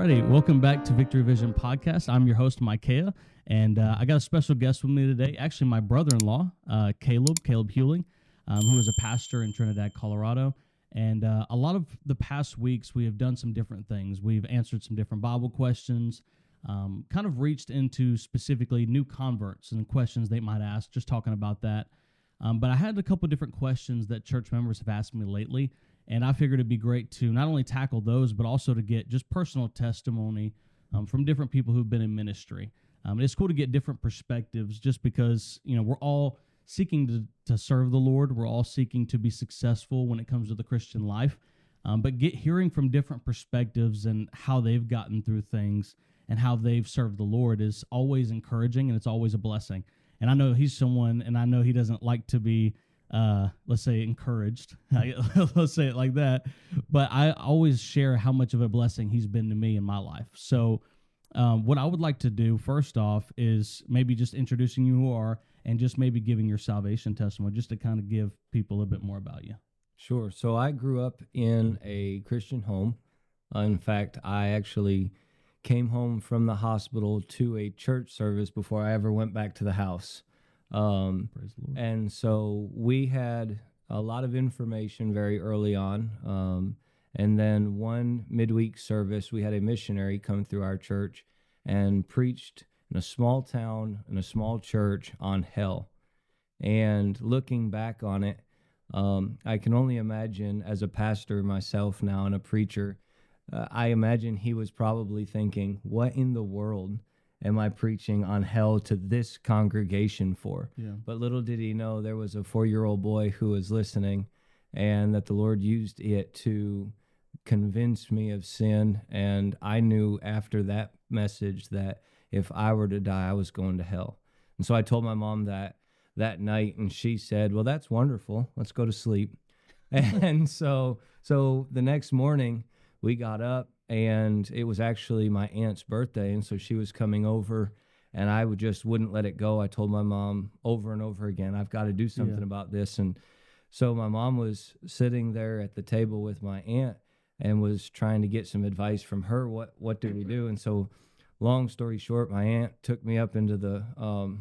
Alrighty, welcome back to Victory Vision Podcast. I'm your host, Micaiah, and I got a special guest with me today. Actually, my brother-in-law, Caleb Huling, who is a pastor in Trinidad, Colorado. And a lot of the past weeks, we have done some different things. We've answered some different Bible questions, kind of reached into specifically new converts and questions they might ask, just talking about that. But I had a couple different questions that church members have asked me lately. And I figured it'd be great to not only tackle those, but also to get just personal testimony from different people who've been in ministry. It's cool to get different perspectives just because, we're all seeking to serve the Lord. We're all seeking to be successful when it comes to the Christian life. But hearing from different perspectives and how they've gotten through things and how they've served the Lord is always encouraging, and it's always a blessing. And I know he's someone, and I know he doesn't like to be let's say encouraged. Let's say it like that. But I always share how much of a blessing he's been to me in my life. So what I would like to do first off is maybe just introducing you who you are and just maybe giving your salvation testimony just to kind of give people a bit more about you. Sure. So I grew up in a Christian home. In fact, I actually came home from the hospital to a church service before I ever went back to the house. Praise the Lord. And so we had a lot of information very early on. And then one midweek service, we had a missionary come through our church and preached in a small town, in a small church on hell. And looking back on it, I can only imagine as a pastor myself now and a preacher, I imagine he was probably thinking, what in the world am I preaching on hell to this congregation for? Yeah. But little did he know there was a 4-year-old boy who was listening, and that the Lord used it to convince me of sin. And I knew after that message that if I were to die, I was going to hell. And so I told my mom that night, and she said, well, that's wonderful. Let's go to sleep. And so the next morning we got up, and it was actually my aunt's birthday, and so she was coming over, and I wouldn't let it go. I told my mom over and over again, I've got to do something about this. And so my mom was sitting there at the table with my aunt and was trying to get some advice from her. What do we do? And so long story short, my aunt took me up into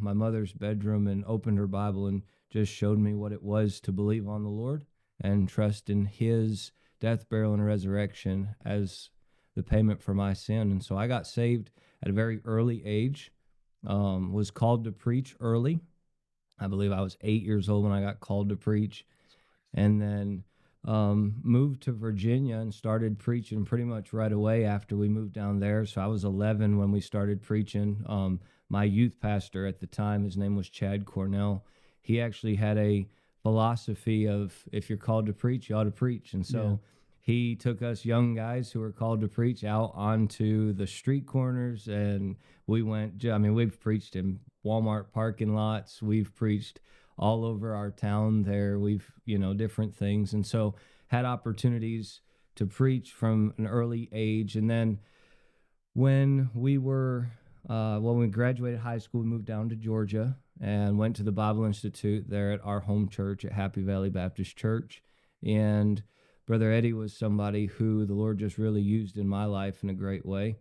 my mother's bedroom and opened her Bible and just showed me what it was to believe on the Lord and trust in his death, burial, and resurrection as the payment for my sin. And so I got saved at a very early age, was called to preach early. I believe I was 8 years old when I got called to preach, and then moved to Virginia and started preaching pretty much right away after we moved down there. So I was 11 when we started preaching. My youth pastor at the time, his name was Chad Cornell. He actually had a philosophy of, if you're called to preach, you ought to preach. And so he took us young guys who were called to preach out onto the street corners, and we've preached in Walmart parking lots. We've preached all over our town there. We've, different things. And so had opportunities to preach from an early age. And then when we graduated high school, we moved down to Georgia and went to the Bible Institute there at our home church at Happy Valley Baptist Church. And Brother Eddie was somebody who the Lord just really used in my life in a great way.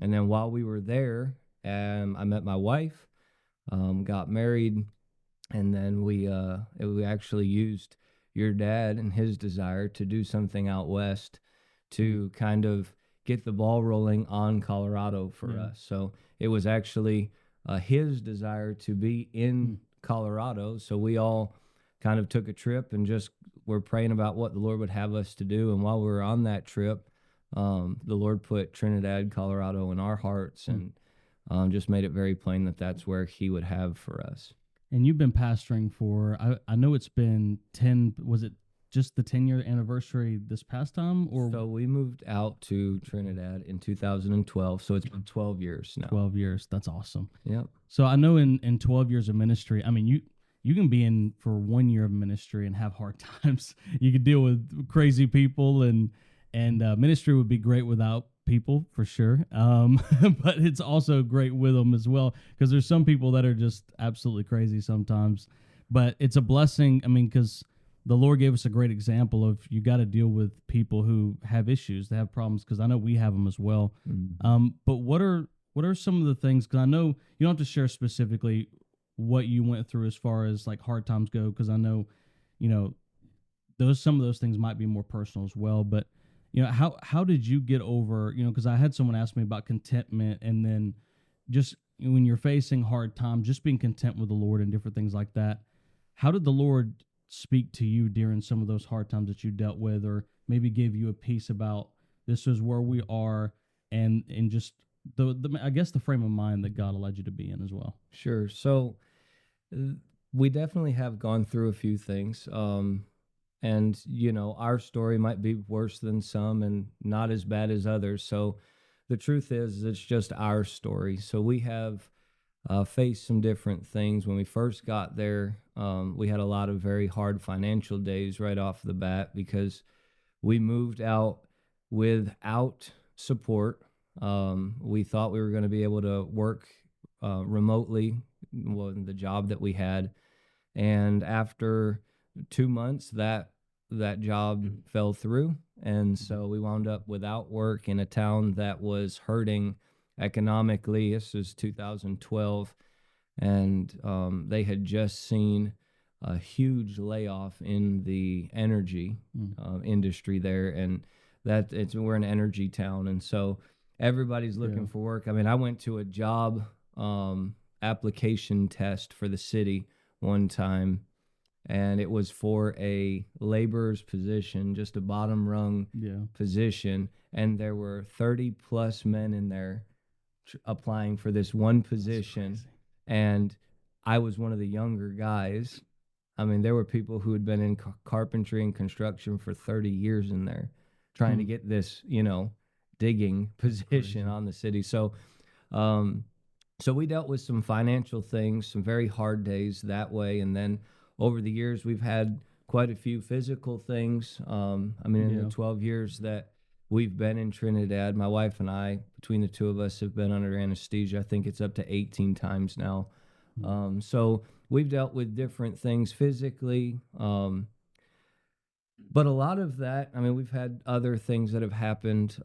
And then while we were there, I met my wife, got married, and then we actually used your dad and his desire to do something out west to kind of get the ball rolling on Colorado for us. So it was actually his desire to be in Colorado. So we all kind of took a trip and just were praying about what the Lord would have us to do. And while we were on that trip, the Lord put Trinidad, Colorado in our hearts, and just made it very plain that that's where he would have for us. And you've been pastoring for, I know it's been was it just the 10-year anniversary this past time? So we moved out to Trinidad in 2012, so it's been 12 years now. 12 years, that's awesome. Yep. So I know in 12 years of ministry, I mean, you can be in for 1 year of ministry and have hard times. You could deal with crazy people, and ministry would be great without people for sure. But it's also great with them as well, because there's some people that are just absolutely crazy sometimes. But it's a blessing. I mean, because the Lord gave us a great example of you got to deal with people who have issues, they have problems, because I know we have them as well. Mhm. But what are some of the things? Because I know you don't have to share specifically what you went through as far as like hard times go, because I know, you know, those some of those things might be more personal as well. But how did you get over? Because I had someone ask me about contentment, and then just when you're facing hard times, just being content with the Lord and different things like that. How did the Lord speak to you during some of those hard times that you dealt with, or maybe give you a peace about this is where we are, and just the I guess the frame of mind that God allowed you to be in as well. Sure. So uh, we definitely have gone through a few things. And our story might be worse than some and not as bad as others. So the truth is, it's just our story. So we have faced some different things. When we first got there, we had a lot of very hard financial days right off the bat because we moved out without support. We thought we were going to be able to work remotely, well, the job that we had, and after 2 months, that job fell through, and so we wound up without work in a town that was hurting economically. This was 2012, and they had just seen a huge layoff in the energy industry there, and we're an energy town, and so everybody's looking for work. I mean, I went to a job application test for the city one time, and it was for a laborer's position, just a bottom rung position, and there were 30 plus men in there applying for this one position, and I was one of the younger guys. I mean, there were people who had been in carpentry and construction for 30 years in there trying to get this, digging position on the city. Um, so we dealt with some financial things, some very hard days that way. And then over the years, we've had quite a few physical things. I mean, in the 12 years that we've been in Trinidad, my wife and I, between the two of us, have been under anesthesia. I think it's up to 18 times now. So we've dealt with different things physically. But a lot of that, I mean, we've had other things that have happened.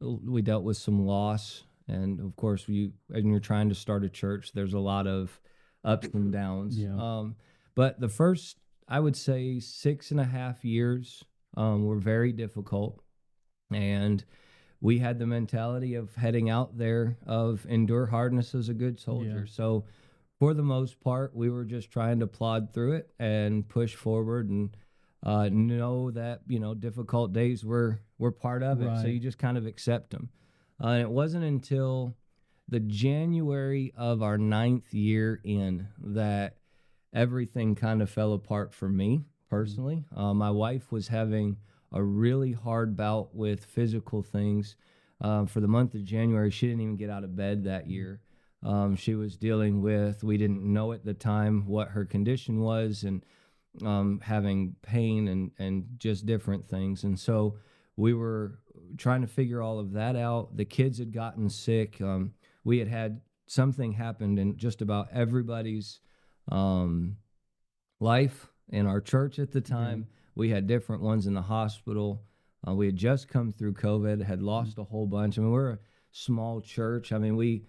We dealt with some loss. And of course, when you're trying to start a church, there's a lot of ups and downs. But the first, I would say, 6.5 years were very difficult. And we had the mentality of heading out there of endure hardness as a good soldier. So for the most part, we were just trying to plod through it and push forward and know that, difficult days were part of it. So you just kind of accept them. And it wasn't until the January of our 9th year in that everything kind of fell apart for me personally. My wife was having a really hard bout with physical things. For the month of January, she didn't even get out of bed that year. She was dealing with, we didn't know at the time what her condition was, and having pain and just different things. And so we were trying to figure all of that out. The kids had gotten sick. We had something happened in just about everybody's life in our church at the time. We had different ones in the hospital. We had just come through COVID, had lost a whole bunch. I mean, we're a small church. I mean, we,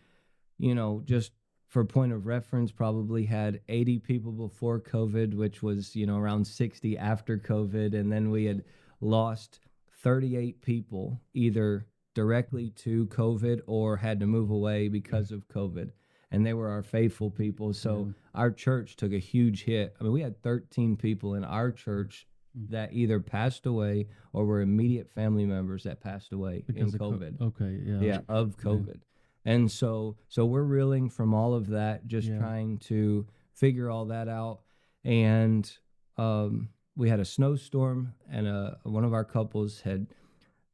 just for point of reference, probably had 80 people before COVID, which was, around 60 after COVID. And then we had lost 38 people either directly to COVID or had to move away because of COVID. And they were our faithful people. So our church took a huge hit. I mean, we had 13 people in our church that either passed away or were immediate family members that passed away because in COVID. Of COVID. And so we're reeling from all of that, just trying to figure all that out. And we had a snowstorm, and one of our couples had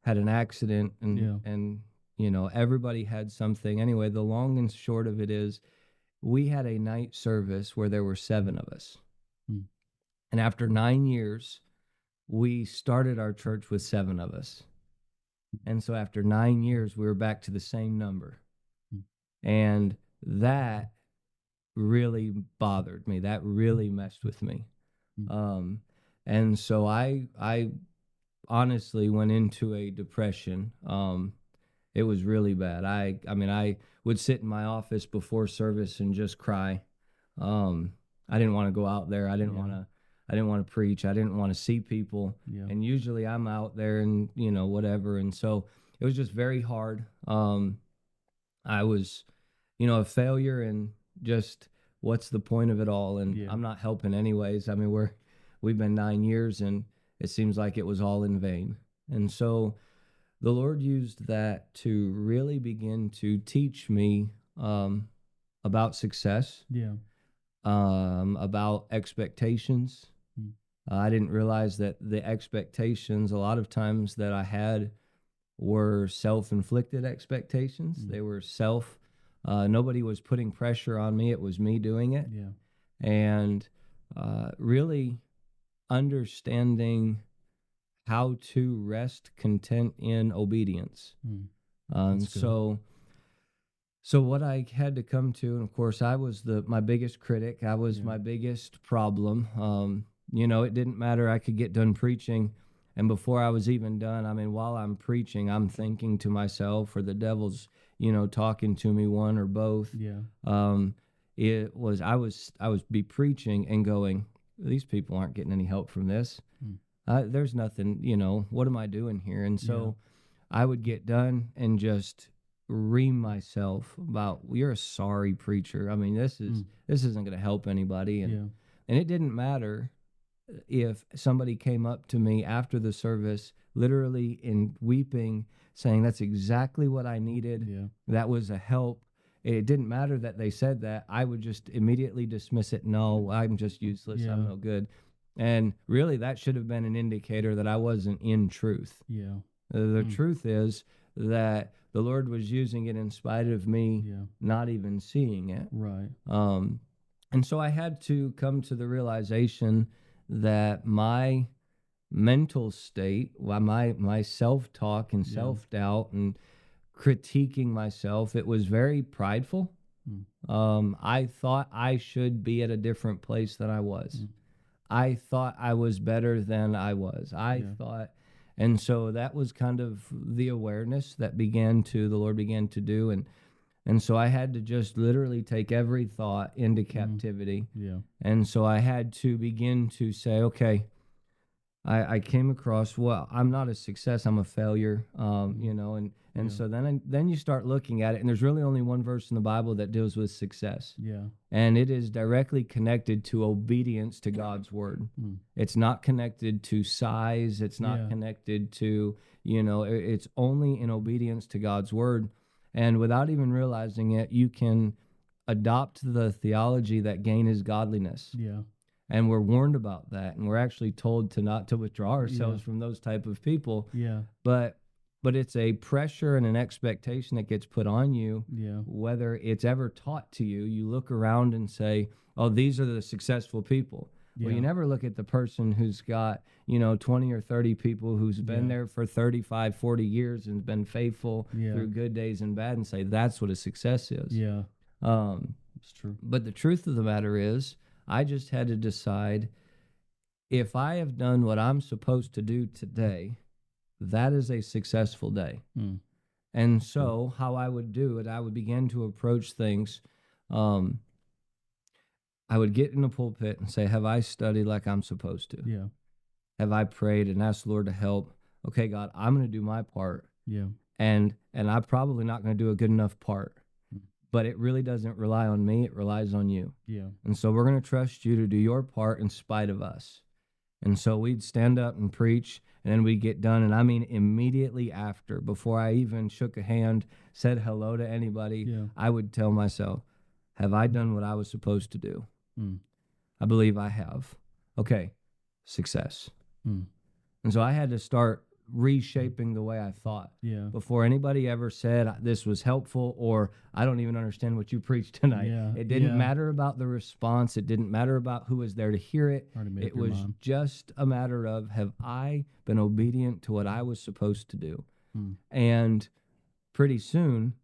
an accident, and everybody had something. Anyway, the long and short of it is, we had a night service where there were 7 of us. And after 9 years, we started our church with 7 of us. And so after 9 years, we were back to the same number. And that really bothered me. That really messed with me. And so I honestly went into a depression. It was really bad. I mean, I would sit in my office before service and just cry. I didn't want to go out there. I didn't want to preach. I didn't want to see people. Yeah. And usually I'm out there and, whatever. And so it was just very hard. I was, a failure, and just what's the point of it all? And Yeah. I'm not helping anyways. I mean, we've been 9 years, and it seems like it was all in vain. And so the Lord used that to really begin to teach me about success, Yeah. about expectations. Mm. I didn't realize that the expectations, a lot of times that I had, were self-inflicted expectations. Mm. They were nobody was putting pressure on me. It was me doing it. Yeah. And really understanding how to rest content in obedience. Mm. That's good. So what I had to come to, and of course I was my biggest critic. I was Yeah. my biggest problem. It didn't matter. I could get done preaching, and before I was even done, I mean, while I'm preaching, I'm thinking to myself, or the devil's, talking to me, one or both. Yeah. I was be preaching and going, these people aren't getting any help from this. There's nothing, what am I doing here? And so I would get done and just ream myself about, you're a sorry preacher. I mean, this isn't going to help anybody. And it didn't matter if somebody came up to me after the service, literally in weeping, saying that's exactly what I needed. Yeah. That was a help. It didn't matter that they said that. I would just immediately dismiss it. No, I'm just useless. Yeah. I'm no good. And really, that should have been an indicator that I wasn't in truth. Yeah. The truth is that the Lord was using it in spite of me not even seeing it. Right. And so I had to come to the realization that my mental state, my self-talk and self-doubt and critiquing myself, it was very prideful. I thought I should be at a different place than I was. I thought I was better than I was. And so that was kind of the awareness that the Lord began to do. And so I had to just literally take every thought into captivity. Yeah. And so I had to begin to say, okay, I came across, well, I'm not a success, I'm a failure, so then you start looking at it, and there's really only one verse in the Bible that deals with success. Yeah. And it is directly connected to obedience to God's word. It's not connected to size. It's not connected to, it's only in obedience to God's word. And without even realizing it, you can adopt the theology that gain is godliness. Yeah. And we're warned about that. And we're actually told not to withdraw ourselves from those type of people. Yeah. But it's a pressure and an expectation that gets put on you, whether it's ever taught to you. You look around and say, oh, these are the successful people. Yeah. Well, you never look at the person who's got, 20 or 30 people who's been there for 35, 40 years and been faithful through good days and bad, and say that's what a success is. Yeah. It's true. But the truth of the matter is, I just had to decide, if I have done what I'm supposed to do today, that is a successful day. And so how I would do it, I would begin to approach things. I would get in the pulpit and say, have I studied like I'm supposed to? Yeah. Have I prayed and asked the Lord to help? Okay, God, I'm going to do my part. Yeah. And I'm probably not going to do a good enough part. But it really doesn't rely on me. It relies on you. Yeah. And so we're going to trust you to do your part in spite of us. And so we'd stand up and preach, and then we'd get done. And I mean, immediately after, before I even shook a hand, said hello to anybody, I would tell myself, have I done what I was supposed to do? I believe I have. Okay, success. And so I had to start reshaping the way I thought. Yeah. Before anybody ever said this was helpful, or I don't even understand what you preached tonight. Yeah. It didn't matter about the response. It didn't matter about who was there to hear it. It was just a matter of, have I been obedient to what I was supposed to do? And pretty soon,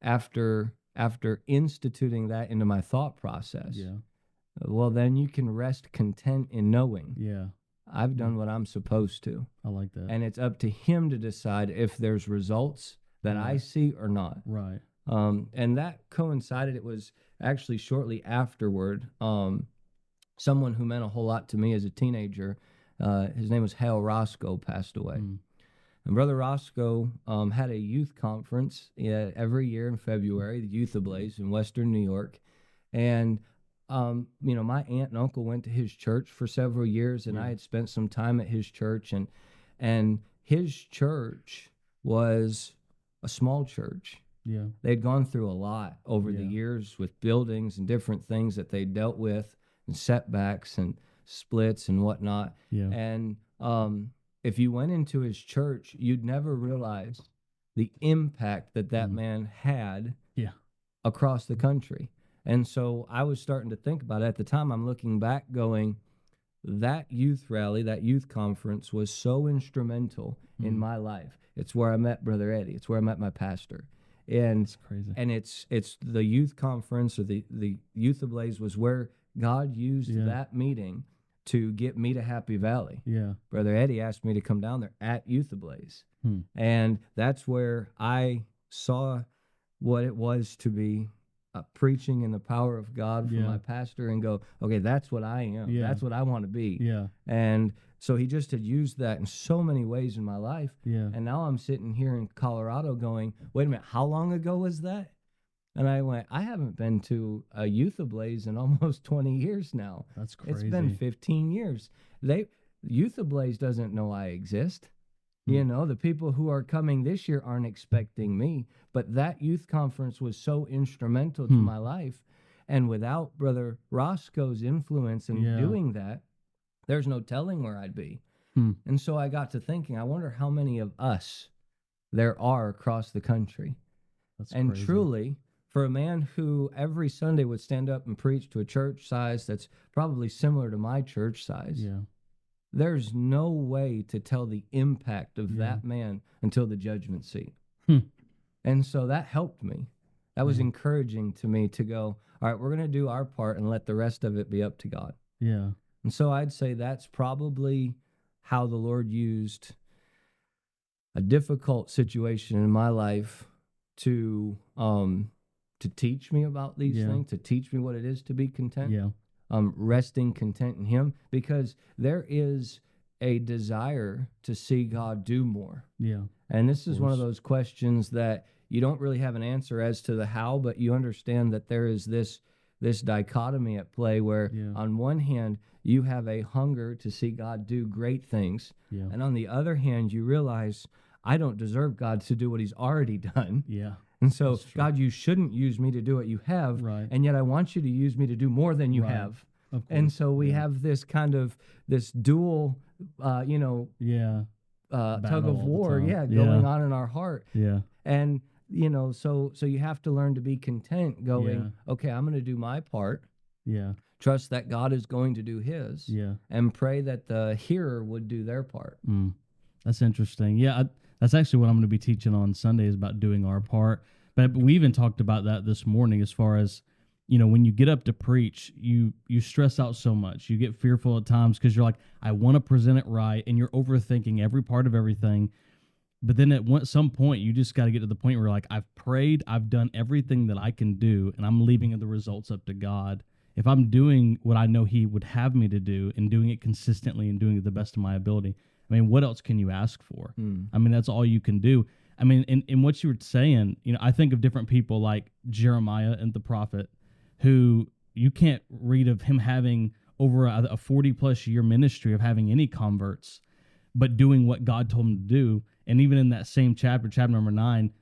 after instituting that into my thought process, well, then you can rest content in knowing I've done what I'm supposed to. I like that. And it's up to him to decide if there's results that I see or not. Right. And that coincided. It was actually shortly afterward. Someone who meant a whole lot to me as a teenager, his name was Hal Roscoe, passed away. And Brother Roscoe had a youth conference every year in February, the Youth Ablaze in Western New York. And, my aunt and uncle went to his church for several years, and I had spent some time at his church. And his church was a small church. Yeah. They'd gone through a lot over the years with buildings and different things that they dealt with, and setbacks and splits and whatnot. Yeah. And if you went into his church, you'd never realize the impact that man had across the country. And so I was starting to think about it. At the time, I'm looking back going, that youth rally, that youth conference was so instrumental in my life. It's where I met Brother Eddie. It's where I met my pastor. And it's crazy. And it's the youth conference, or the Youth Ablaze, was where God used that meeting to get me to Happy Valley. Yeah. Brother Eddie asked me to come down there at Youth Ablaze. And that's where I saw what it was to be preaching in the power of God from my pastor, and go, okay, that's what I am. Yeah. That's what I want to be. Yeah. And so he just had used that in so many ways in my life. Yeah. And now I'm sitting here in Colorado going, wait a minute, how long ago was that? And I went, I haven't been to a Youth Ablaze in almost 20 years now. That's crazy. It's been 15 years. Youth Ablaze doesn't know I exist. The people who are coming this year aren't expecting me. But that youth conference was so instrumental to my life. And without Brother Roscoe's influence in doing that, there's no telling where I'd be. And so I got to thinking, I wonder how many of us there are across the country. That's and crazy. Truly, for a man who every Sunday would stand up and preach to a church size that's probably similar to my church size, there's no way to tell the impact of that man until the judgment seat. And so that helped me. That was encouraging to me to go, all right, we're going to do our part and let the rest of it be up to God. Yeah. And so I'd say that's probably how the Lord used a difficult situation in my life to teach me about these things, to teach me what it is to be content. Yeah. Resting content in Him, because there is a desire to see God do more. Yeah. And this is one of those questions that you don't really have an answer as to the how, but you understand that there is this dichotomy at play where on one hand, you have a hunger to see God do great things. Yeah. And on the other hand, you realize, I don't deserve God to do what He's already done. Yeah. And so, God, you shouldn't use me to do what you have, right. And yet I want you to use me to do more than you have. And so we have this kind of this dual, tug of war, going on in our heart. Yeah. And, so you have to learn to be content going, okay, I'm going to do my part. Yeah. Trust that God is going to do His. Yeah. And pray that the hearer would do their part. That's interesting. Yeah. That's actually what I'm going to be teaching on Sunday, is about doing our part. But we even talked about that this morning, as far as, when you get up to preach, you stress out so much. You get fearful at times because you're like, I want to present it right, and you're overthinking every part of everything. But then at some point, you just got to get to the point where, like, I've prayed, I've done everything that I can do, and I'm leaving the results up to God. If I'm doing what I know He would have me to do, and doing it consistently and doing it the best of my ability, I mean, what else can you ask for? I mean, that's all you can do. I mean, in what you were saying, I think of different people like Jeremiah and the prophet, who you can't read of him having over a 40-plus year ministry of having any converts, but doing what God told him to do. And even in that same chapter number 9,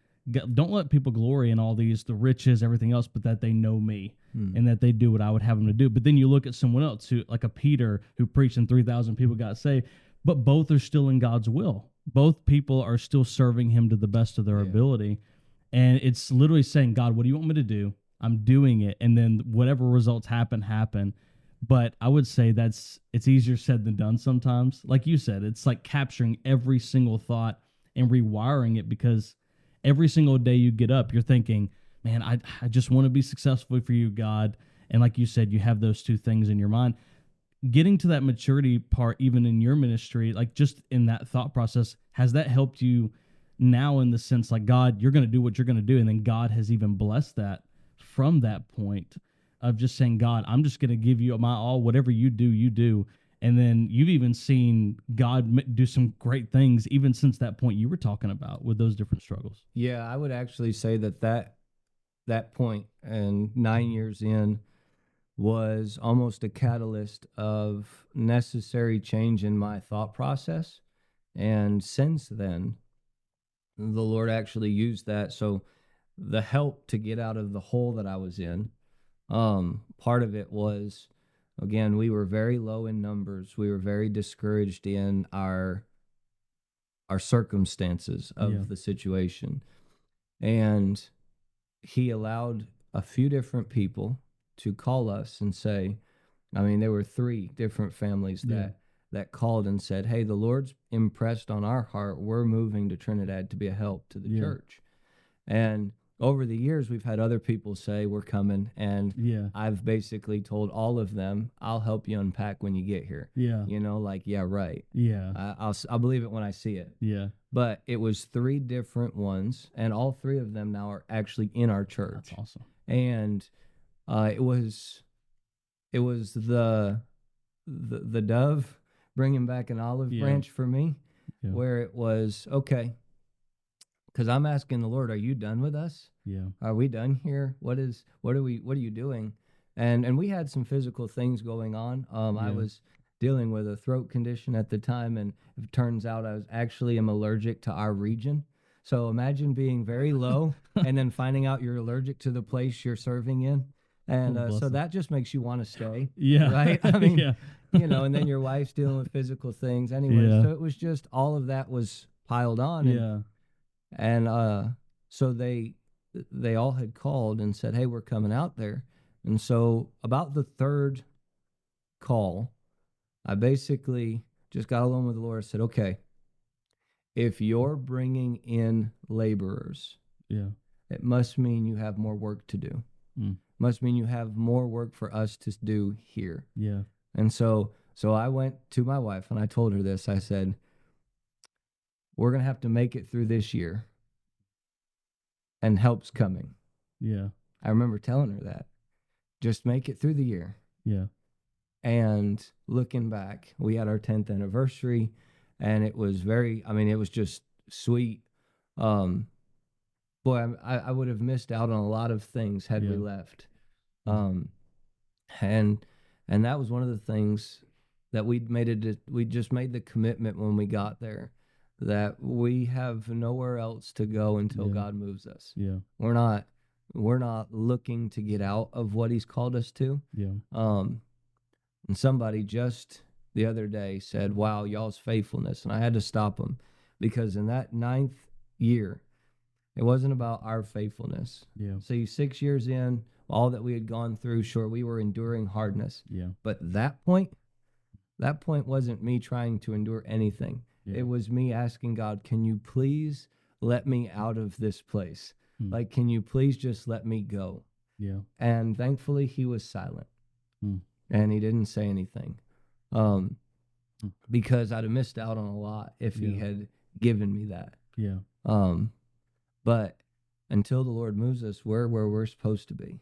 don't let people glory in all the riches, everything else, but that they know me and that they do what I would have them to do. But then you look at someone else, who, like a Peter, who preached and 3,000 people got saved, but both are still in God's will. Both people are still serving Him to the best of their ability. And it's literally saying, God, what do you want me to do? I'm doing it. And then whatever results happen. But I would say it's easier said than done sometimes. Like you said, it's like capturing every single thought and rewiring it, because every single day you get up, you're thinking, man, I just want to be successful for you, God. And like you said, you have those two things in your mind. getting to that maturity part, even in your ministry, like just in that thought process, has that helped you now in the sense like, God, you're going to do what you're going to do, and then God has even blessed that from that point of just saying, God, I'm just going to give you my all, whatever you do, you do. And then you've even seen God do some great things even since that point you were talking about with those different struggles. Yeah, I would actually say that point and 9 years in was almost a catalyst of necessary change in my thought process. And since then, the Lord actually used that. So the help to get out of the hole that I was in, part of it was, again, we were very low in numbers. We were very discouraged in our circumstances of the situation. And he allowed a few different people to call us and say, I mean, there were 3 different families that called and said, hey, the Lord's impressed on our heart. We're moving to Trinidad to be a help to the church. And over the years, we've had other people say, we're coming. And I've basically told all of them, I'll help you unpack when you get here. You know, like, yeah, right. I'll believe it when I see it. But it was 3 different ones, and all 3 of them now are actually in our church. That's awesome. And it was the dove bringing back an olive branch for me, where it was, okay, because I'm asking the Lord, are you done with us? Are we done here? What are you doing? And we had some physical things going on. I was dealing with a throat condition at the time, and it turns out I was actually am allergic to our region. So imagine being very low and then finding out you're allergic to the place you're serving in. And so that just makes you want to stay. Right? I mean, you know, and then your wife's dealing with physical things anyway. So it was just all of that was piled on. And so they all had called and said, hey, we're coming out there. And so about the 3rd call, I basically just got alone with the Lord and said, okay, if you're bringing in laborers, it must mean you have more work to do. Must mean you have more work for us to do here. And so I went to my wife and I told her this. I said, we're going to have to make it through this year, and help's coming. I remember telling her that. Just make it through the year. And looking back, we had our 10th anniversary, and it was it was just sweet. Boy, I would have missed out on a lot of things had we left. And that was one of the things that we just made the commitment when we got there, that we have nowhere else to go until God moves us. We're not looking to get out of what he's called us to. And somebody just the other day said, wow, y'all's faithfulness. And I had to stop them, because in that 9th year, it wasn't about our faithfulness. See, 6 years in, all that we had gone through, sure, we were enduring hardness. But that point wasn't me trying to endure anything. It was me asking God, can you please let me out of this place? Like, can you please just let me go? And thankfully, he was silent. And he didn't say anything. Because I'd have missed out on a lot if he had given me that. But until the Lord moves us, we're where we're supposed to be.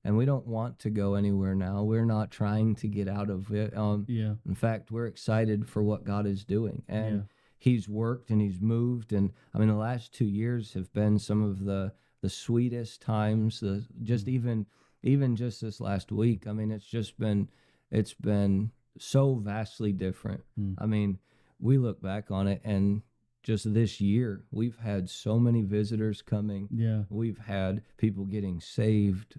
And we don't want to go anywhere now. We're not trying to get out of it. In fact, we're excited for what God is doing. And he's worked and he's moved. And I mean, the last 2 years have been some of the sweetest times. Even just this last week, I mean, it's been so vastly different. I mean, we look back on it, and just this year, we've had so many visitors coming. We've had people getting saved.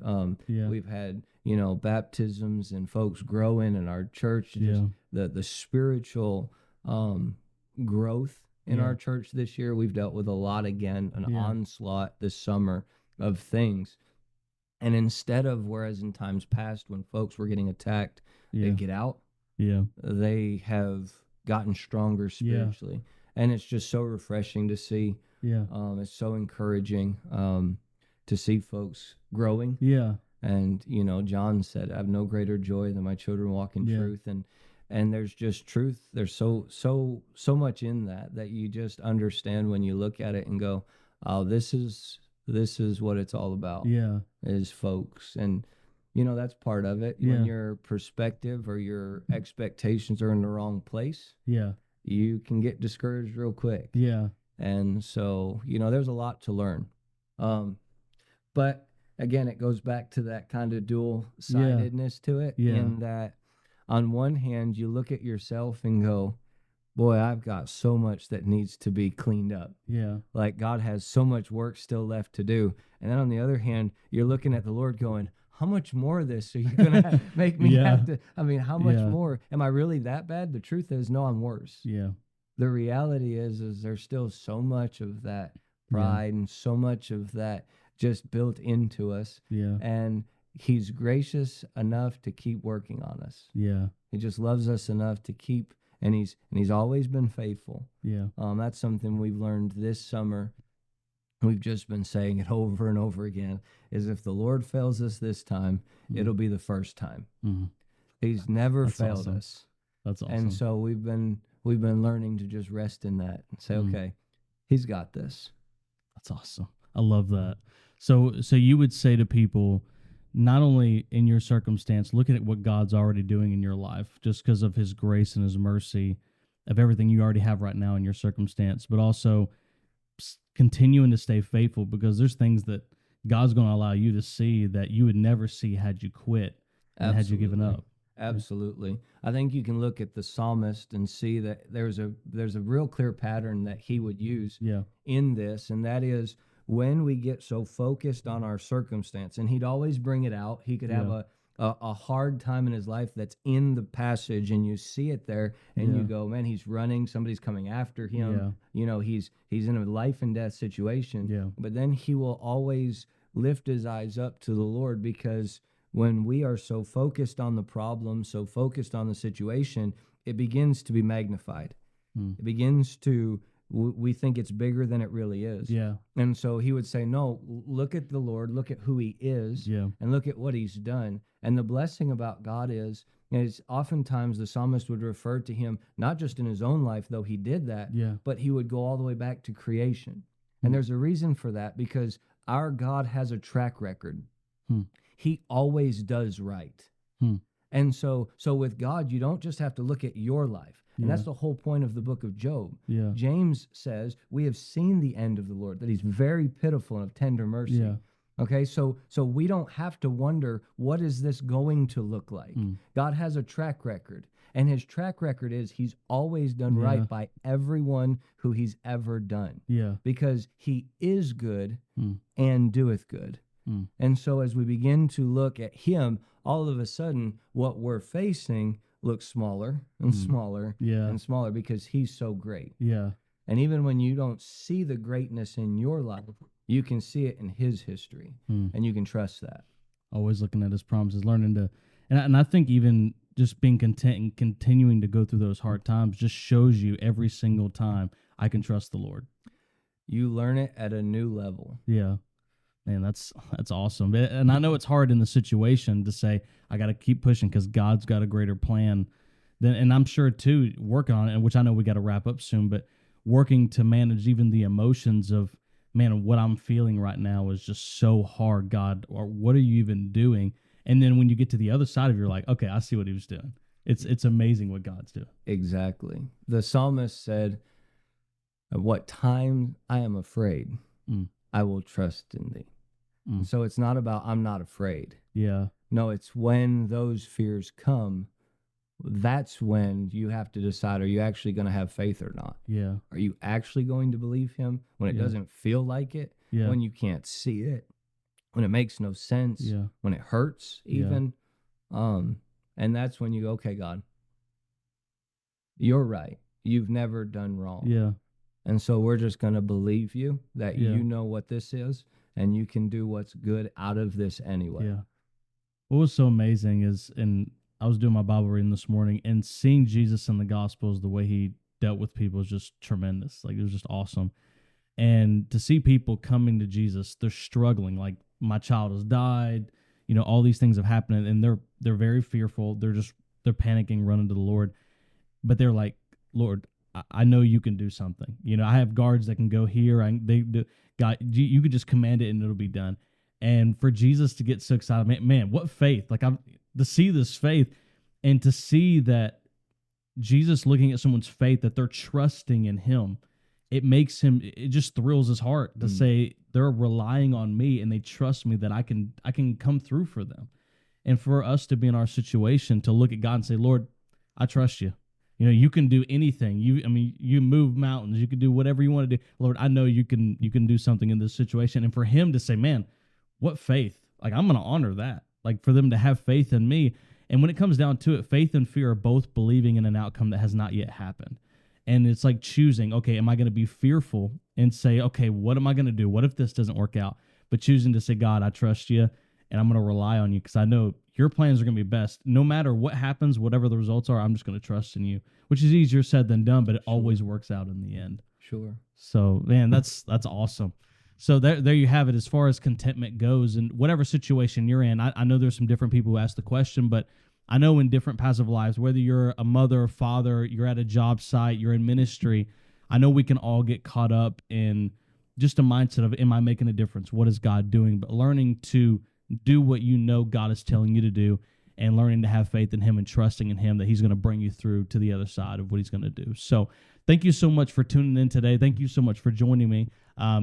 We've had, baptisms and folks growing in our church. Just the spiritual growth in our church this year. We've dealt with a lot again, an onslaught this summer of things. And instead of, whereas in times past when folks were getting attacked, they get out. They have gotten stronger spiritually. And it's just so refreshing to see. It's so encouraging to see folks growing. And, John said, I have no greater joy than my children walk in truth. and there's just truth. There's so much in that you just understand when you look at it and go, oh, this is what it's all about. Yeah. Is folks. And that's part of it. Yeah. When your perspective or your expectations are in the wrong place, Yeah. you can get discouraged real quick. Yeah. And so, there's a lot to learn. But again, it goes back to that kind of dual-sidedness to it. Yeah. In that, on one hand, you look at yourself and go, boy, I've got so much that needs to be cleaned up. Yeah. Like, God has so much work still left to do. And then on the other hand, you're looking at the Lord going, how much more of this are you going to make me Yeah. have to? I mean, how much Yeah. more? Am I really that bad? The truth is, no, I'm worse. Yeah. The reality is there's still so much of that pride and so much of that just built into us. Yeah. And he's gracious enough to keep working on us. Yeah. He just loves us enough to keep, and he's always been faithful. Yeah. That's something we've learned this summer. We've just been saying it over and over again, is if the Lord fails us this time, it'll be the first time. Mm-hmm. He's never That's failed awesome. us. That's awesome. And so we've been learning to just rest in that and say, okay, he's got this. That's awesome. I love that. So you would say to people, not only in your circumstance, looking at what God's already doing in your life, just because of his grace and his mercy of everything you already have right now in your circumstance, but also continuing to stay faithful, because there's things that God's going to allow you to see that you would never see had you quit and had you given up. Absolutely. I think you can look at the psalmist and see that there's a real clear pattern that he would use in this, and that is when we get so focused on our circumstance, and he'd always bring it out. He could have a hard time in his life that's in the passage, and you see it there, and you go, man, he's running, somebody's coming after him. He's in a life and death situation. But then he will always lift his eyes up to the Lord, because when we are so focused on the problem, so focused on the situation, it begins to be magnified. It begins to, we think it's bigger than it really is. And so he would say, no, look at the Lord, look at who he is, and look at what he's done. And the blessing about God is oftentimes the psalmist would refer to him, not just in his own life, though he did that, but he would go all the way back to creation. And there's a reason for that, because our God has a track record. He always does right. And so with God, you don't just have to look at your life. And that's the whole point of the book of Job. James says, we have seen the end of the Lord, that he's very pitiful and of tender mercy. Okay, so we don't have to wonder, what is this going to look like? God has a track record. And his track record is he's always done right by everyone who he's ever done. Because he is good and doeth good. And so as we begin to look at him, all of a sudden, what we're facing looks smaller and smaller and smaller, because he's so great. And even when you don't see the greatness in your life, you can see it in his history, and you can trust that. Always looking at his promises, learning to, and I think even just being content and continuing to go through those hard times just shows you every single time, I can trust the Lord. You learn it at a new level. Man, that's awesome. And I know it's hard in the situation to say, I got to keep pushing because God's got a greater plan. And I'm sure, too, working on it, which I know we got to wrap up soon, but working to manage even the emotions of, man, what I'm feeling right now is just so hard, God, or what are you even doing? And then when you get to the other side of it, you're like, okay, I see what he was doing. It's amazing what God's doing. Exactly. The psalmist said, at what time I am afraid, I will trust in thee. So it's not about, I'm not afraid. No, it's when those fears come, that's when you have to decide, are you actually going to have faith or not? Are you actually going to believe him when it doesn't feel like it, when you can't see it, when it makes no sense, when it hurts even? And that's when you go, okay, God, you're right. You've never done wrong. And so we're just going to believe you that you know what this is, and you can do what's good out of this anyway. What was so amazing is, and I was doing my Bible reading this morning, and seeing Jesus in the Gospels, the way he dealt with people is just tremendous. Like, it was just awesome. And to see people coming to Jesus, they're struggling. Like, my child has died, all these things have happened, and they're very fearful. They're just they're panicking, running to the Lord, but they're like, Lord, I know you can do something. I have guards that can go here. They do. God, you could just command it and it'll be done. And for Jesus to get so excited, man, what faith! Like to see this faith and to see that Jesus looking at someone's faith, that they're trusting in him, it just thrills his heart to say they're relying on me and they trust me that I can come through for them. And for us to be in our situation, to look at God and say, Lord, I trust you. You can do anything. You move mountains. You can do whatever you want to do. Lord, I know you can do something in this situation. And for him to say, man, what faith? Like, I'm going to honor that. Like, for them to have faith in me. And when it comes down to it, faith and fear are both believing in an outcome that has not yet happened. And it's like choosing, okay, am I going to be fearful and say, okay, what am I going to do? What if this doesn't work out? But choosing to say, God, I trust you and I'm going to rely on you because I know your plans are going to be best. No matter what happens, whatever the results are, I'm just going to trust in you, which is easier said than done, but it always works out in the end. Sure. So, man, that's awesome. So there you have it as far as contentment goes. And whatever situation you're in, I know there's some different people who ask the question, but I know in different paths of lives, whether you're a mother or father, you're at a job site, you're in ministry, I know we can all get caught up in just a mindset of, am I making a difference? What is God doing? But learning to do what God is telling you to do and learning to have faith in him and trusting in him that he's going to bring you through to the other side of what he's going to do. So thank you so much for tuning in today. Thank you so much for joining me.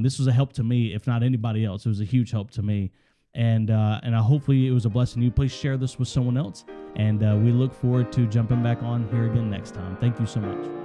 This was a help to me, if not anybody else. It was a huge help to me. And hopefully it was a blessing to you. Please share this with someone else. And we look forward to jumping back on here again next time. Thank you so much.